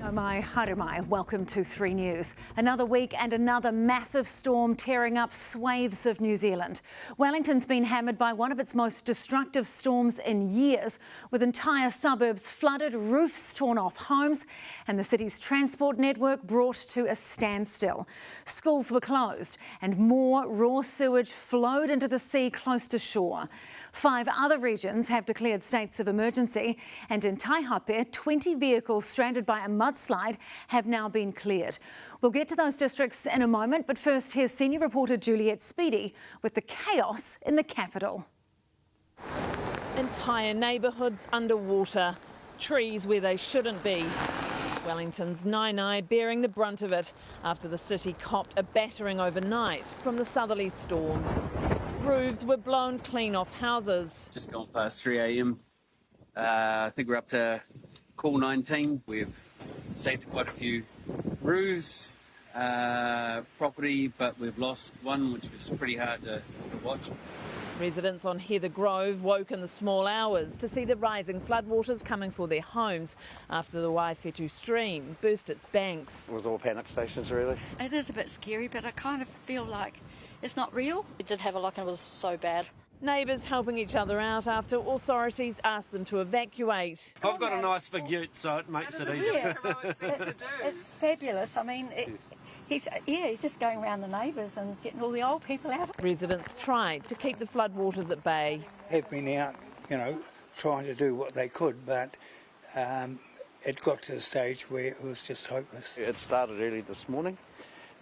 Oh my harumai, welcome to 3 News. Another week and another massive storm tearing up swathes of New Zealand. Wellington's been hammered by one of its most destructive storms in years, with entire suburbs flooded, roofs torn off homes, and the city's transport network brought to a standstill. Schools were closed and more raw sewage flowed into the sea close to shore. 5 other regions have declared states of emergency, and in Taihape, 20 vehicles stranded by a mudslide have now been cleared. We'll get to those districts in a moment, but first here's senior reporter Juliet Speedy with the chaos in the capital. Entire neighbourhoods underwater, trees where they shouldn't be. Wellington's Nainai bearing the brunt of it after the city copped a battering overnight from the southerly storm. Roofs were blown clean off houses. Just gone past 3 a.m. I think we're up to call 19. We've saved quite a few roofs, property, but we've lost one, which was pretty hard to watch. Residents on Heather Grove woke in the small hours to see the rising floodwaters coming for their homes after the Waifetu stream burst its banks. It was all panic stations, really. It is a bit scary, but I kind of feel like it's not real. We did have a look and it was so bad. Neighbours helping each other out after authorities asked them to evacuate. I've got a nice big ute, so it makes it easier. It's fabulous. I mean, he's just going around the neighbours and getting all the old people out. Residents tried to keep the floodwaters at bay. They've been out, trying to do what they could, but it got to the stage where it was just hopeless. It started early this morning.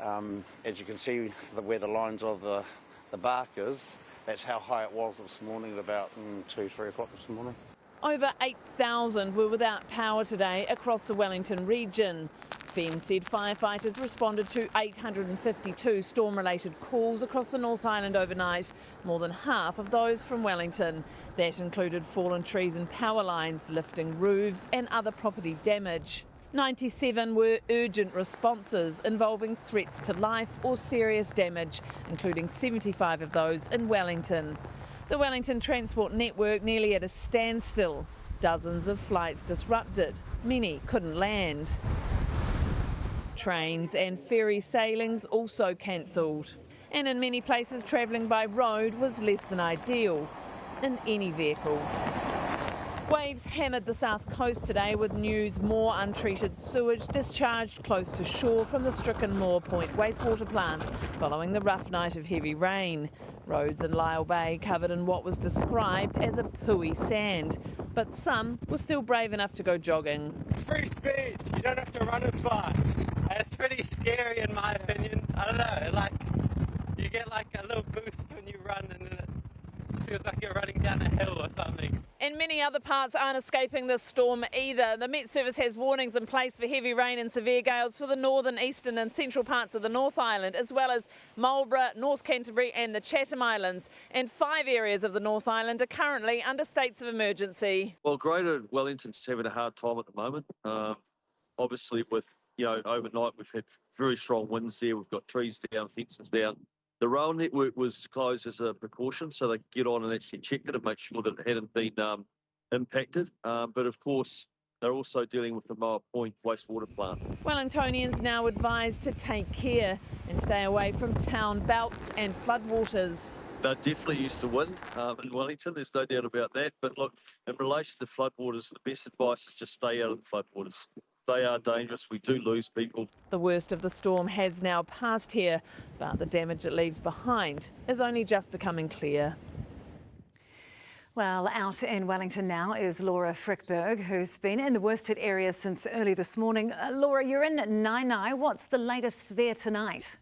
As you can see where the lines of the bark is, that's how high it was this morning at about 2-3 o'clock this morning. Over 8,000 were without power today across the Wellington region. FEN said firefighters responded to 852 storm-related calls across the North Island overnight, more than half of those from Wellington. That included fallen trees and power lines, lifting roofs and other property damage. 97 were urgent responses involving threats to life or serious damage, including 75 of those in Wellington. The Wellington transport network nearly at a standstill. Dozens of flights disrupted. Many couldn't land. Trains and ferry sailings also cancelled. And in many places, travelling by road was less than ideal in any vehicle. Waves hammered the south coast today with news more untreated sewage discharged close to shore from the stricken Moore Point wastewater plant following the rough night of heavy rain. Roads in Lyle Bay covered in what was described as a pooey sand, but some were still brave enough to go jogging. Free speed, you don't have to run as fast. It's pretty scary in my opinion. I don't know, you get a little boost when you run and then it feels like you're running down a hill or something. And many other parts aren't escaping this storm either. The Met Service has warnings in place for heavy rain and severe gales for the northern, eastern and central parts of the North Island, as well as Marlborough, North Canterbury and the Chatham Islands. And 5 areas of the North Island are currently under states of emergency. Well, Greater Wellington's having a hard time at the moment. Obviously with, overnight we've had very strong winds there. We've got trees down, fences down. The rail network was closed as a precaution, so they could get on and actually check it and make sure that it hadn't been impacted. But of course, they're also dealing with the Moore Point wastewater plant. Wellingtonians now advised to take care and stay away from town belts and floodwaters. They're definitely used to wind in Wellington, there's no doubt about that. But look, in relation to floodwaters, the best advice is just stay out of the floodwaters. They are dangerous. We do lose people. The worst of the storm has now passed here, but the damage it leaves behind is only just becoming clear. Well, out in Wellington now is Laura Frickberg, who's been in the worst hit area since early this morning. Laura, you're in Nainai. What's the latest there tonight?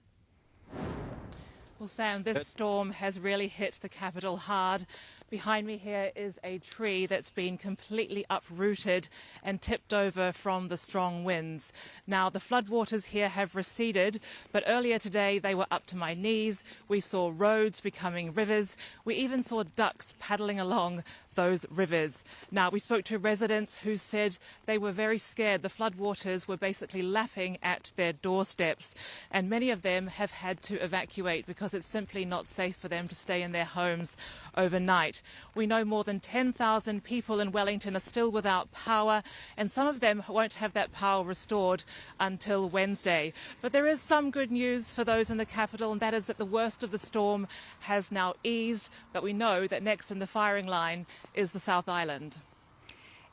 Well, Sam, this storm has really hit the capital hard. Behind me here is a tree that's been completely uprooted and tipped over from the strong winds. Now, the floodwaters here have receded, but earlier today they were up to my knees. We saw roads becoming rivers. We even saw ducks paddling along those rivers. Now, we spoke to residents who said they were very scared. The floodwaters were basically lapping at their doorsteps, and many of them have had to evacuate because it's simply not safe for them to stay in their homes overnight. night. We know more than 10,000 people in Wellington are still without power, and some of them won't have that power restored until Wednesday. But there is some good news for those in the capital, and that is that the worst of the storm has now eased, but we know that next in the firing line is the South Island.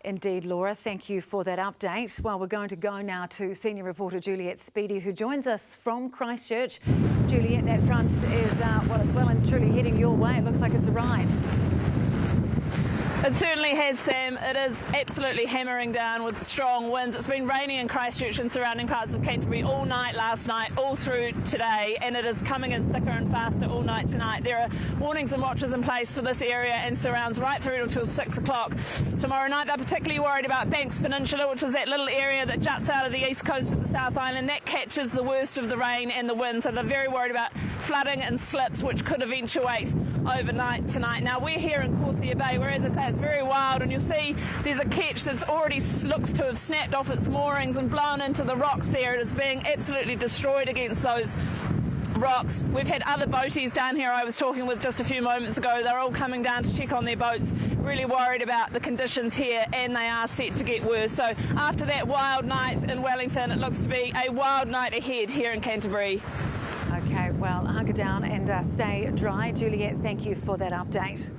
Indeed, Laura, thank you for that update. Well, we're going to go now to senior reporter Juliet Speedy, who joins us from Christchurch. Juliet, that front is, well, it's well and truly heading your way. It looks like it's arrived. It certainly has, Sam. It is absolutely hammering down with strong winds. It's been raining in Christchurch and surrounding parts of Canterbury all night last night, all through today, and it is coming in thicker and faster all night tonight. There are warnings and watches in place for this area and surrounds right through until 6 o'clock. Tomorrow night, they're particularly worried about Banks Peninsula, which is that little area that juts out of the east coast of the South Island. That catches the worst of the rain and the wind, so they're very worried about flooding and slips, which could eventuate overnight tonight. Now, we're here in Corsair Bay, where, as I say, it's very wild, and you'll see there's a ketch that's already looks to have snapped off its moorings and blown into the rocks there. It is being absolutely destroyed against those rocks. We've had other boaties down here I was talking with just a few moments ago. They're all coming down to check on their boats, really worried about the conditions here, and they are set to get worse. So after that wild night in Wellington, it looks to be a wild night ahead here in Canterbury. OK, well, hunker down and stay dry. Juliet, thank you for that update.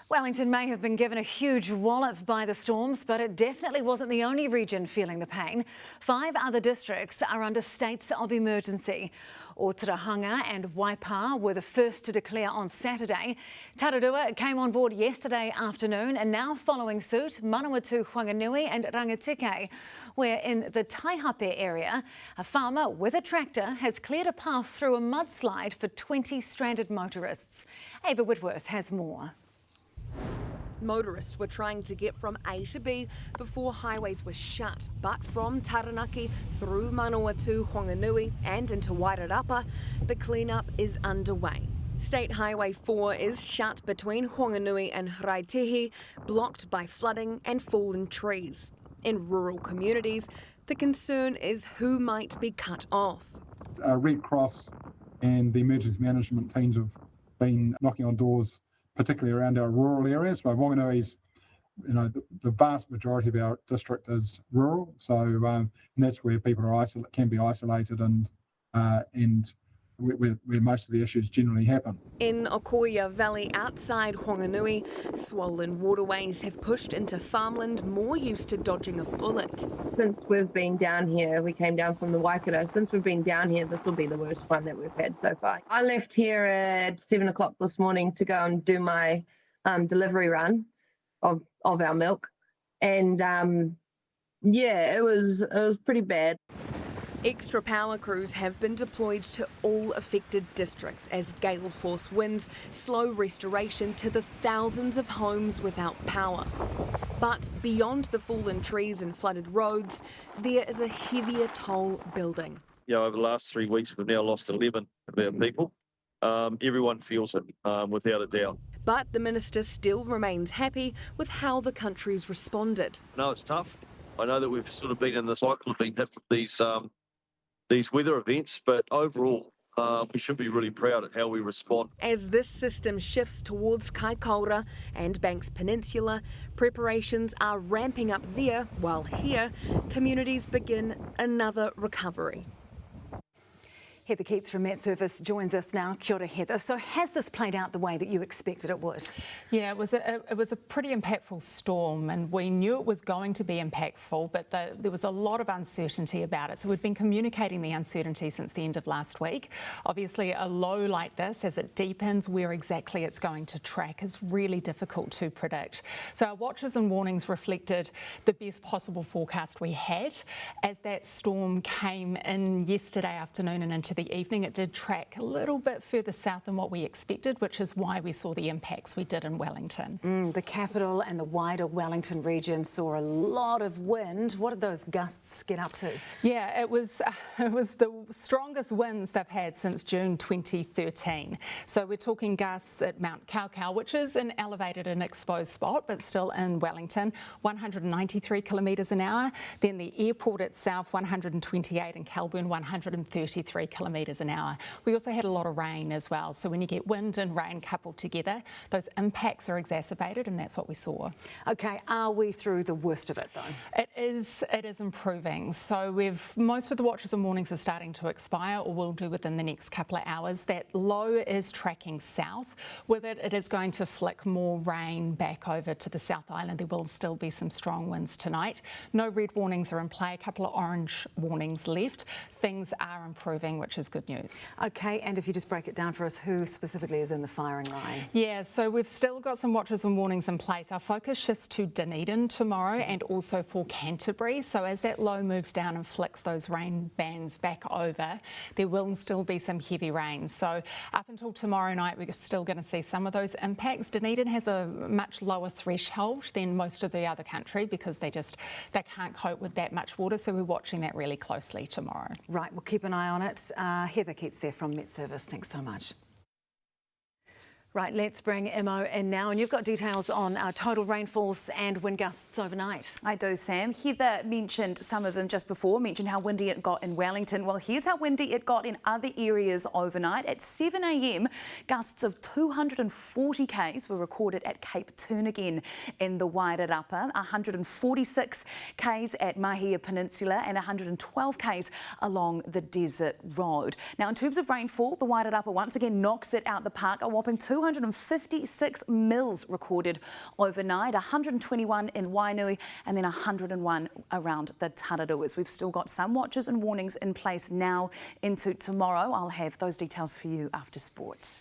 Wellington may have been given a huge wallop by the storms, but it definitely wasn't the only region feeling the pain. 5 other districts are under states of emergency. Aotearoa and Waipa were the first to declare on Saturday. Tararua came on board yesterday afternoon, and now following suit, Manawatu, Whanganui and Rangitikei, where in the Taihape area, a farmer with a tractor has cleared a path through a mudslide for 20 stranded motorists. Ava Whitworth has more. Motorists were trying to get from A to B before highways were shut, but from Taranaki through Manawatu, Whanganui and into Wairarapa, the clean-up is underway. State Highway 4 is shut between Whanganui and Raitihi, blocked by flooding and fallen trees. In rural communities, the concern is who might be cut off. Red Cross and the emergency management teams have been knocking on doors, particularly around our rural areas. But Wanganui's, the vast majority of our district is rural, so and that's where people are can be isolated and where most of the issues generally happen. In Okoia Valley outside Whanganui, swollen waterways have pushed into farmland more used to dodging a bullet. Since we've been down here, we came down from the Waikato, since we've been down here, this will be the worst one that we've had so far. I left here at 7 o'clock this morning to go and do my delivery run of our milk, and it was pretty bad. Extra power crews have been deployed to all affected districts as gale force winds slow restoration to the thousands of homes without power. But beyond the fallen trees and flooded roads, there is a heavier toll building. Over the last 3 weeks, we've now lost 11 of our people. Everyone feels it, without a doubt. But the minister still remains happy with how the country's responded. No, it's tough. I know that we've sort of been in the cycle of being hit with these weather events, but overall, we should be really proud at how we respond. As this system shifts towards Kaikoura and Banks Peninsula, preparations are ramping up there, while here, communities begin another recovery. Heather Keats from Met Service joins us now. Kia ora, Heather. So has this played out the way that you expected it would? Yeah, it was a pretty impactful storm, and we knew it was going to be impactful, but there was a lot of uncertainty about it. So we've been communicating the uncertainty since the end of last week. Obviously, a low like this, as it deepens, where exactly it's going to track is really difficult to predict. So our watches and warnings reflected the best possible forecast we had. As that storm came in yesterday afternoon and into the evening, it did track a little bit further south than what we expected, which is why we saw the impacts we did in Wellington. The capital and the wider Wellington region saw a lot of wind. What did those gusts get up to? Yeah, it was the strongest winds they've had since June 2013. So we're talking gusts at Mount Kaukau, which is an elevated and exposed spot, but still in Wellington, 193 kilometres an hour. Then the airport itself, 128, and Kelburn, 133 kilometres kilometres an hour. We also had a lot of rain as well. So when you get wind and rain coupled together, those impacts are exacerbated, and that's what we saw. OK, are we through the worst of it though? It is improving. So most of the watches and warnings are starting to expire, or will do within the next couple of hours. That low is tracking south. With it, it is going to flick more rain back over to the South Island. There will still be some strong winds tonight. No red warnings are in play, a couple of orange warnings left. Things are improving, which is good news. OK, and if you just break it down for us, who specifically is in the firing line? Yeah, so we've still got some watches and warnings in place. Our focus shifts to Dunedin tomorrow and also for Canterbury. So as that low moves down and flicks those rain bands back over, there will still be some heavy rain. So up until tomorrow night, we're still going to see some of those impacts. Dunedin has a much lower threshold than most of the other country because they can't cope with that much water. So we're watching that really closely tomorrow. Right, we'll keep an eye on it. Heather Keats there from Met Service. Thanks so much. Right, let's bring Imo in now, and you've got details on total rainfalls and wind gusts overnight. I do, Sam. Heather mentioned some of them just before, mentioned how windy it got in Wellington. Well, here's how windy it got in other areas overnight. At 7 a.m, gusts of 240 k's were recorded at Cape Turnagain in the Wairarapa, 146 k's at Mahia Peninsula and 112 k's along the Desert Road. Now, in terms of rainfall, the Wairarapa once again knocks it out the park, a whopping 256 mils recorded overnight, 121 in Wainui and then 101 around the Tararuas. We've still got some watches and warnings in place now into tomorrow. I'll have those details for you after sport.